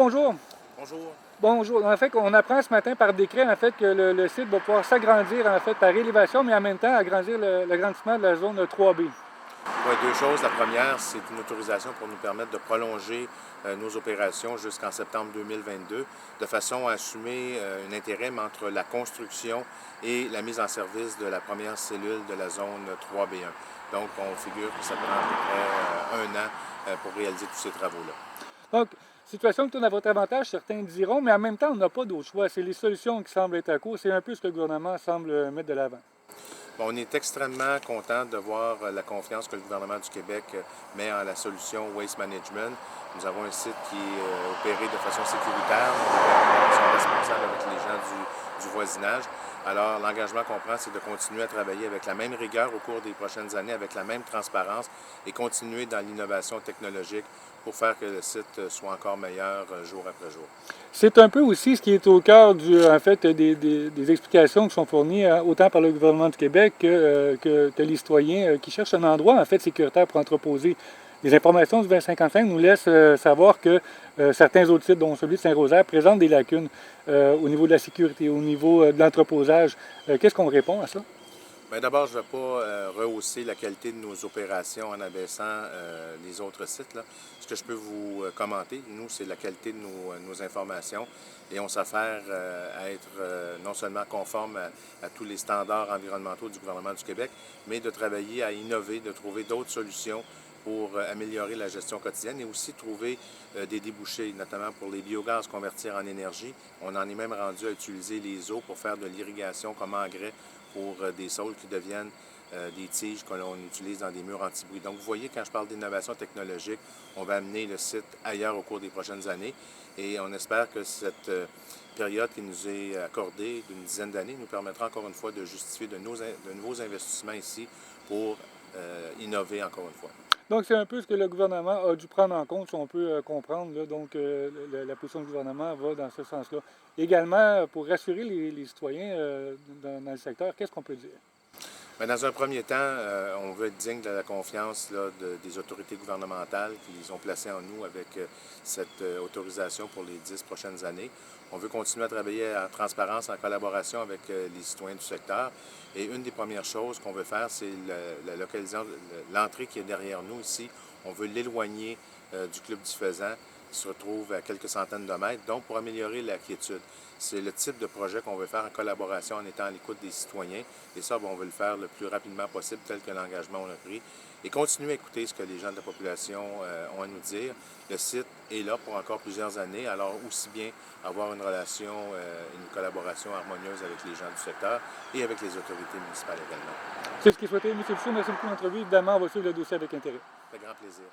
bonjour. Bonjour. Bonjour. En fait, on apprend ce matin par décret en fait, que le site va pouvoir s'agrandir en fait, par élévation, mais en même temps agrandir l'agrandissement de la zone 3B. Oui, deux choses. La première, c'est une autorisation pour nous permettre de prolonger nos opérations jusqu'en septembre 2022, de façon à assumer un intérim entre la construction et la mise en service de la première cellule de la zone 3B1. Donc, on figure que ça prend à peu près un an pour réaliser tous ces travaux-là. Donc, situation qui tourne à votre avantage, certains diront, mais en même temps, on n'a pas d'autre choix. C'est les solutions qui semblent être à court. C'est un peu ce que le gouvernement semble mettre de l'avant. Bon, on est extrêmement content de voir la confiance que le gouvernement du Québec met en la solution Waste Management. Nous avons un site qui est opéré de façon sécuritaire. Nous sommes responsables avec les gens du voisinage. Alors, l'engagement qu'on prend, c'est de continuer à travailler avec la même rigueur au cours des prochaines années, avec la même transparence et continuer dans l'innovation technologique pour faire que le site soit encore meilleur jour après jour. C'est un peu aussi ce qui est au cœur en fait, des explications qui sont fournies autant par le gouvernement du Québec que les citoyens qui cherchent un endroit en fait sécuritaire pour entreposer. Les informations du 2055 nous laissent savoir que certains autres sites, dont celui de Saint-Rosaire, présentent des lacunes au niveau de la sécurité, au niveau de l'entreposage. Qu'est-ce qu'on répond à ça? Bien, d'abord, je ne vais pas rehausser la qualité de nos opérations en abaissant les autres sites, là. Ce que je peux vous commenter, nous, c'est la qualité de nos informations et on s'affaire à être non seulement conforme à tous les standards environnementaux du gouvernement du Québec, mais de travailler à innover, de trouver d'autres solutions pour améliorer la gestion quotidienne et aussi trouver des débouchés, notamment pour les biogaz convertir en énergie. On en est même rendu à utiliser les eaux pour faire de l'irrigation comme engrais pour des saules qui deviennent des tiges que l'on utilise dans des murs anti-bruit. Donc, vous voyez, quand je parle d'innovation technologique, on va amener le site ailleurs au cours des prochaines années et on espère que cette période qui nous est accordée d'une dizaine d'années nous permettra encore une fois de justifier de nouveaux investissements ici pour innover encore une fois. Donc, c'est un peu ce que le gouvernement a dû prendre en compte, si on peut comprendre. Là. Donc, la position du gouvernement va dans ce sens-là. Également, pour rassurer les citoyens dans le secteur, qu'est-ce qu'on peut dire? Bien, dans un premier temps, on veut être digne de la confiance là, des autorités gouvernementales qui ont placé en nous avec cette autorisation pour les 10 prochaines années. On veut continuer à travailler en transparence, en collaboration avec les citoyens du secteur. Et une des premières choses qu'on veut faire, c'est la localisation, l'entrée qui est derrière nous ici. On veut l'éloigner du club du Faisan qui se retrouve à quelques centaines de mètres, donc pour améliorer la quiétude. C'est le type de projet qu'on veut faire en collaboration, en étant à l'écoute des citoyens. Et ça, on veut le faire le plus rapidement possible, tel que l'engagement on a pris. Et continuer à écouter ce que les gens de la population ont à nous dire. Le site est là pour encore plusieurs années, alors aussi bien avoir une relation, une collaboration harmonieuse avec les gens du secteur et avec les autorités municipales également. C'est ce qui est souhaité. M. Bouchard, merci beaucoup de l'entrevue. Évidemment, on va suivre le dossier avec intérêt. Avec grand plaisir.